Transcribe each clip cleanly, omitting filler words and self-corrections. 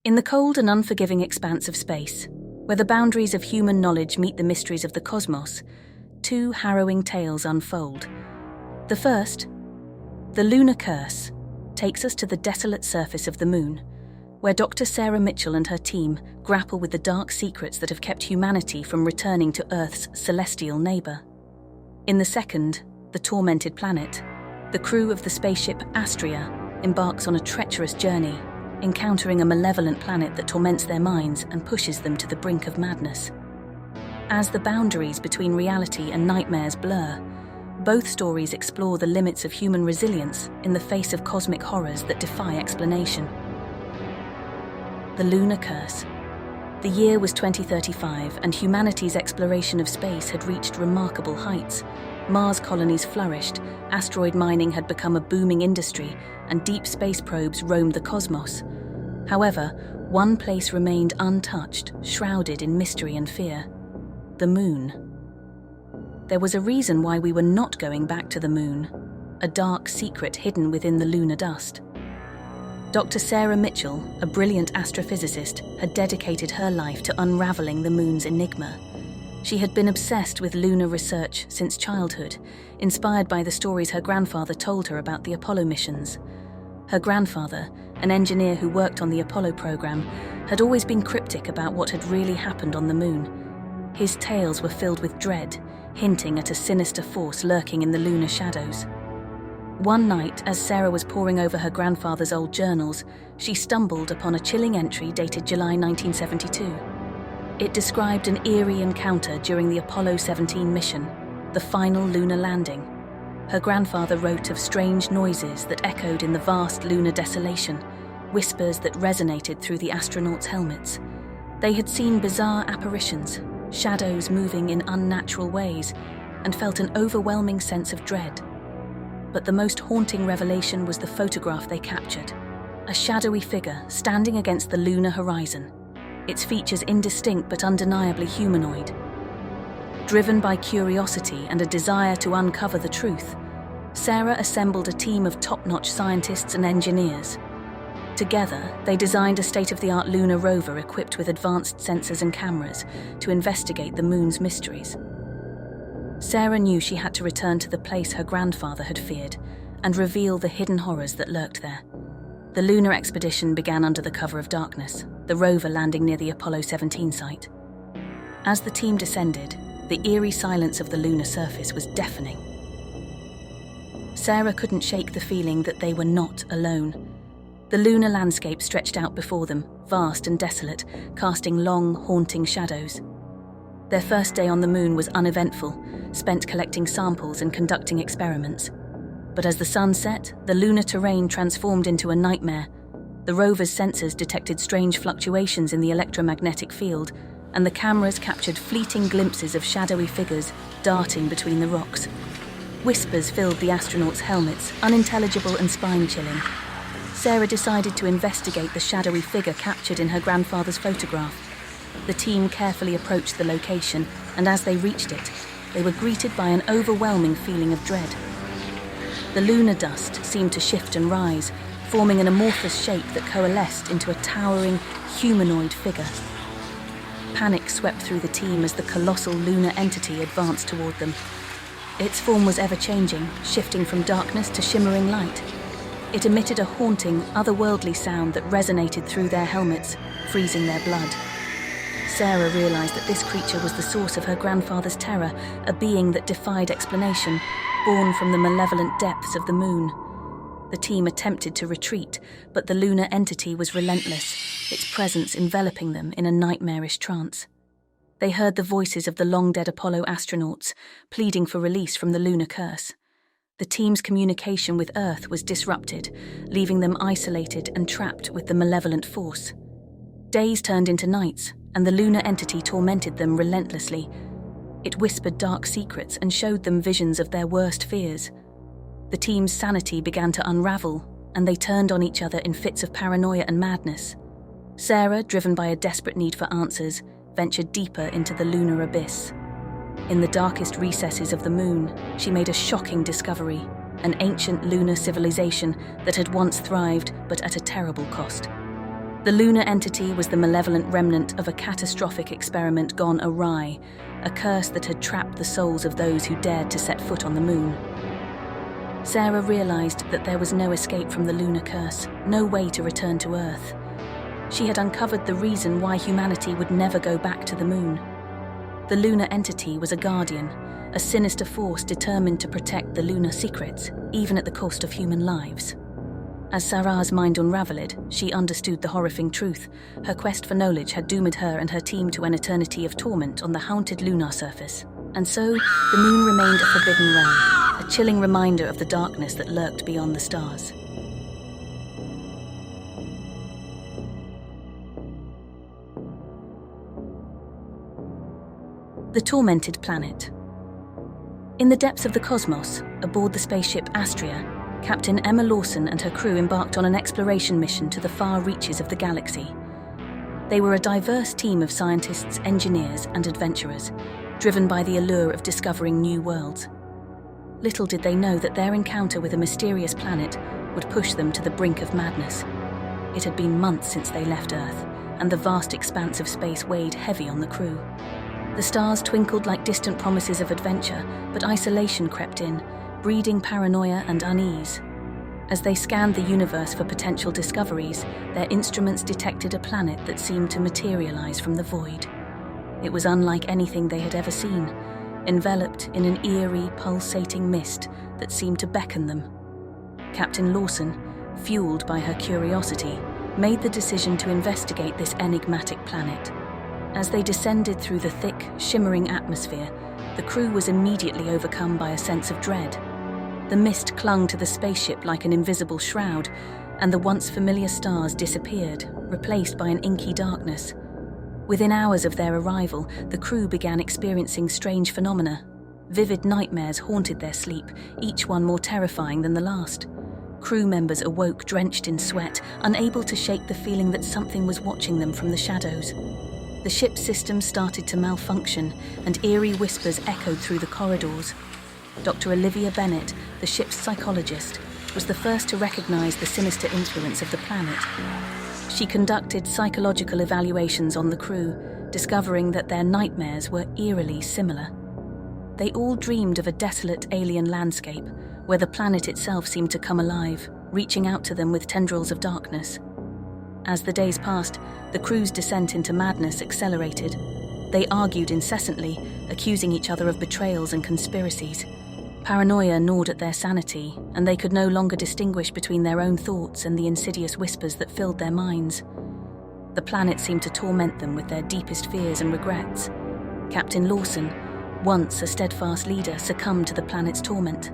In the cold and unforgiving expanse of space, where the boundaries of human knowledge meet the mysteries of the cosmos, two harrowing tales unfold. The first, the Lunar Curse, takes us to the desolate surface of the moon, where Dr. Sarah Mitchell and her team grapple with the dark secrets that have kept humanity from returning to Earth's celestial neighbour. In the second, the Tormented Planet, the crew of the spaceship Astraea embarks on a treacherous journey, encountering a malevolent planet that torments their minds and pushes them to the brink of madness. As the boundaries between reality and nightmares blur, both stories explore the limits of human resilience in the face of cosmic horrors that defy explanation. The Lunar Curse. The year was 2035, and humanity's exploration of space had reached remarkable heights. Mars colonies flourished, asteroid mining had become a booming industry, and deep space probes roamed the cosmos. However, one place remained untouched, shrouded in mystery and fear: the moon. There was a reason why we were not going back to the moon, a dark secret hidden within the lunar dust. Dr. Sarah Mitchell, a brilliant astrophysicist, had dedicated her life to unraveling the moon's enigma. She had been obsessed with lunar research since childhood, inspired by the stories her grandfather told her about the Apollo missions. Her grandfather, an engineer who worked on the Apollo program, had always been cryptic about what had really happened on the moon. His tales were filled with dread, hinting at a sinister force lurking in the lunar shadows. One night, as Sarah was poring over her grandfather's old journals, she stumbled upon a chilling entry dated July 1972. It described an eerie encounter during the Apollo 17 mission, the final lunar landing. Her grandfather wrote of strange noises that echoed in the vast lunar desolation, whispers that resonated through the astronauts' helmets. They had seen bizarre apparitions, shadows moving in unnatural ways, and felt an overwhelming sense of dread. But the most haunting revelation was the photograph they captured: a shadowy figure standing against the lunar horizon, its features indistinct but undeniably humanoid. Driven by curiosity and a desire to uncover the truth, Sarah assembled a team of top-notch scientists and engineers. Together, they designed a state-of-the-art lunar rover equipped with advanced sensors and cameras to investigate the moon's mysteries. Sarah knew she had to return to the place her grandfather had feared and reveal the hidden horrors that lurked there. The lunar expedition began under the cover of darkness, the rover landing near the Apollo 17 site. As the team descended, the eerie silence of the lunar surface was deafening. Sarah couldn't shake the feeling that they were not alone. The lunar landscape stretched out before them, vast and desolate, casting long, haunting shadows. Their first day on the moon was uneventful, spent collecting samples and conducting experiments. But as the sun set, the lunar terrain transformed into a nightmare. The rover's sensors detected strange fluctuations in the electromagnetic field, and the cameras captured fleeting glimpses of shadowy figures darting between the rocks. Whispers filled the astronauts' helmets, unintelligible and spine-chilling. Sarah decided to investigate the shadowy figure captured in her grandfather's photograph. The team carefully approached the location, and as they reached it, they were greeted by an overwhelming feeling of dread. The lunar dust seemed to shift and rise, forming an amorphous shape that coalesced into a towering, humanoid figure. Panic swept through the team as the colossal lunar entity advanced toward them. Its form was ever-changing, shifting from darkness to shimmering light. It emitted a haunting, otherworldly sound that resonated through their helmets, freezing their blood. Sarah realized that this creature was the source of her grandfather's terror, a being that defied explanation, born from the malevolent depths of the moon. The team attempted to retreat, but the lunar entity was relentless, its presence enveloping them in a nightmarish trance. They heard the voices of the long-dead Apollo astronauts, pleading for release from the Lunar Curse. The team's communication with Earth was disrupted, leaving them isolated and trapped with the malevolent force. Days turned into nights, and the lunar entity tormented them relentlessly. It whispered dark secrets and showed them visions of their worst fears. The team's sanity began to unravel, and they turned on each other in fits of paranoia and madness. Sarah, driven by a desperate need for answers, ventured deeper into the lunar abyss. In the darkest recesses of the moon, she made a shocking discovery: an ancient lunar civilization that had once thrived, but at a terrible cost. The lunar entity was the malevolent remnant of a catastrophic experiment gone awry, a curse that had trapped the souls of those who dared to set foot on the moon. Sarah realized that there was no escape from the Lunar Curse, no way to return to Earth. She had uncovered the reason why humanity would never go back to the moon. The lunar entity was a guardian, a sinister force determined to protect the lunar secrets, even at the cost of human lives. As Sarah's mind unraveled, she understood the horrifying truth. Her quest for knowledge had doomed her and her team to an eternity of torment on the haunted lunar surface. And so, the moon remained a forbidden realm, a chilling reminder of the darkness that lurked beyond the stars. The Tormented Planet. In the depths of the cosmos, aboard the spaceship Astraea, Captain Emma Lawson and her crew embarked on an exploration mission to the far reaches of the galaxy. They were a diverse team of scientists, engineers, and adventurers, driven by the allure of discovering new worlds. Little did they know that their encounter with a mysterious planet would push them to the brink of madness. It had been months since they left Earth, and the vast expanse of space weighed heavy on the crew. The stars twinkled like distant promises of adventure, but isolation crept in, breeding paranoia and unease. As they scanned the universe for potential discoveries, their instruments detected a planet that seemed to materialize from the void. It was unlike anything they had ever seen, enveloped in an eerie, pulsating mist that seemed to beckon them. Captain Lawson, fueled by her curiosity, made the decision to investigate this enigmatic planet. As they descended through the thick, shimmering atmosphere, the crew was immediately overcome by a sense of dread. The mist clung to the spaceship like an invisible shroud, and the once familiar stars disappeared, replaced by an inky darkness. Within hours of their arrival, the crew began experiencing strange phenomena. Vivid nightmares haunted their sleep, each one more terrifying than the last. Crew members awoke drenched in sweat, unable to shake the feeling that something was watching them from the shadows. The ship's system started to malfunction, and eerie whispers echoed through the corridors. Dr. Olivia Bennett, the ship's psychologist, was the first to recognize the sinister influence of the planet. She conducted psychological evaluations on the crew, discovering that their nightmares were eerily similar. They all dreamed of a desolate alien landscape, where the planet itself seemed to come alive, reaching out to them with tendrils of darkness. As the days passed, the crew's descent into madness accelerated. They argued incessantly, accusing each other of betrayals and conspiracies. Paranoia gnawed at their sanity, and they could no longer distinguish between their own thoughts and the insidious whispers that filled their minds. The planet seemed to torment them with their deepest fears and regrets. Captain Lawson, once a steadfast leader, succumbed to the planet's torment.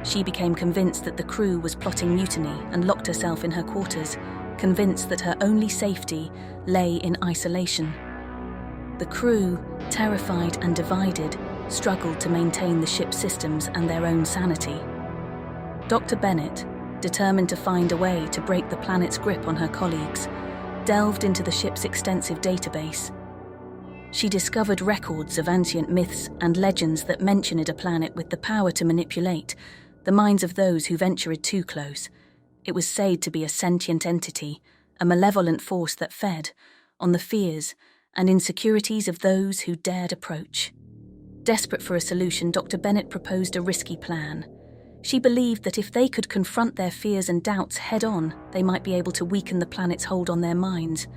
She became convinced that the crew was plotting mutiny and locked herself in her quarters, convinced that her only safety lay in isolation. The crew, terrified and divided, struggled to maintain the ship's systems and their own sanity. Dr. Bennett, determined to find a way to break the planet's grip on her colleagues, delved into the ship's extensive database. She discovered records of ancient myths and legends that mentioned a planet with the power to manipulate the minds of those who ventured too close. It was said to be a sentient entity, a malevolent force that fed on the fears and insecurities of those who dared approach. Desperate for a solution, Dr. Bennett proposed a risky plan. She believed that if they could confront their fears and doubts head-on, they might be able to weaken the planet's hold on their minds.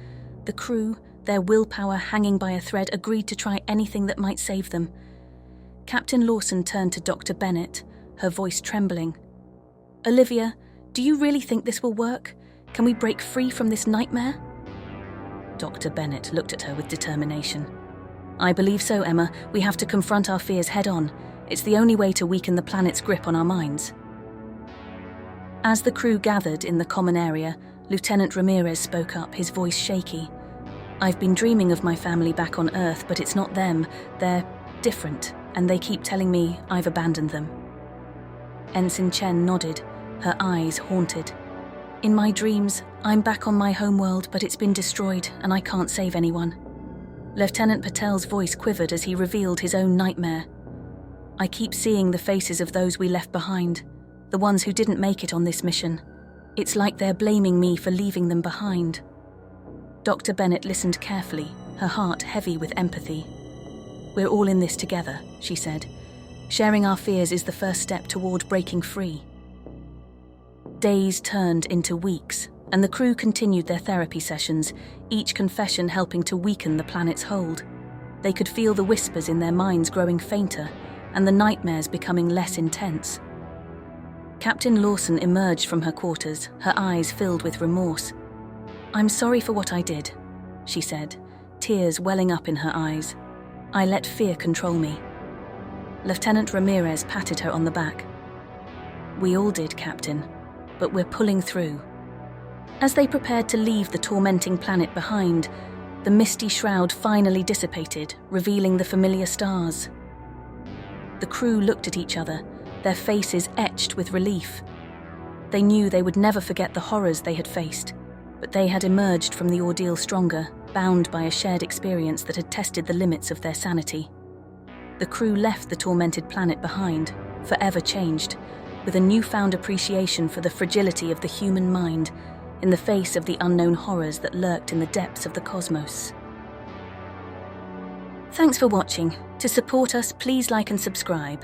The crew, their willpower hanging by a thread, agreed to try anything that might save them. Captain Lawson turned to Dr. Bennett, her voice trembling. "Olivia, do you really think this will work? Can we break free from this nightmare?" Dr. Bennett looked at her with determination. "I believe so, Emma. We have to confront our fears head-on. It's the only way to weaken the planet's grip on our minds." As the crew gathered in the common area, Lieutenant Ramirez spoke up, his voice shaky. "I've been dreaming of my family back on Earth, but it's not them. They're different, and they keep telling me I've abandoned them." Ensign Chen nodded, her eyes haunted. "In my dreams, I'm back on my homeworld, but it's been destroyed, and I can't save anyone." Lieutenant Patel's voice quivered as he revealed his own nightmare. "I keep seeing the faces of those we left behind, the ones who didn't make it on this mission. It's like they're blaming me for leaving them behind." Dr. Bennett listened carefully, her heart heavy with empathy. "We're all in this together," she said. "Sharing our fears is the first step toward breaking free." Days turned into weeks, and the crew continued their therapy sessions, each confession helping to weaken the planet's hold. They could feel the whispers in their minds growing fainter, and the nightmares becoming less intense. Captain Lawson emerged from her quarters, her eyes filled with remorse. "I'm sorry for what I did," she said, tears welling up in her eyes. "I let fear control me." Lieutenant Ramirez patted her on the back. "We all did, Captain, but we're pulling through." As they prepared to leave the tormenting planet behind, the misty shroud finally dissipated, revealing the familiar stars. The crew looked at each other, their faces etched with relief. They knew they would never forget the horrors they had faced, but they had emerged from the ordeal stronger, bound by a shared experience that had tested the limits of their sanity. The crew left the tormented planet behind, forever changed, with a newfound appreciation for the fragility of the human mind in the face of the unknown horrors that lurked in the depths of the cosmos. Thanks for watching. To support us, please like and subscribe.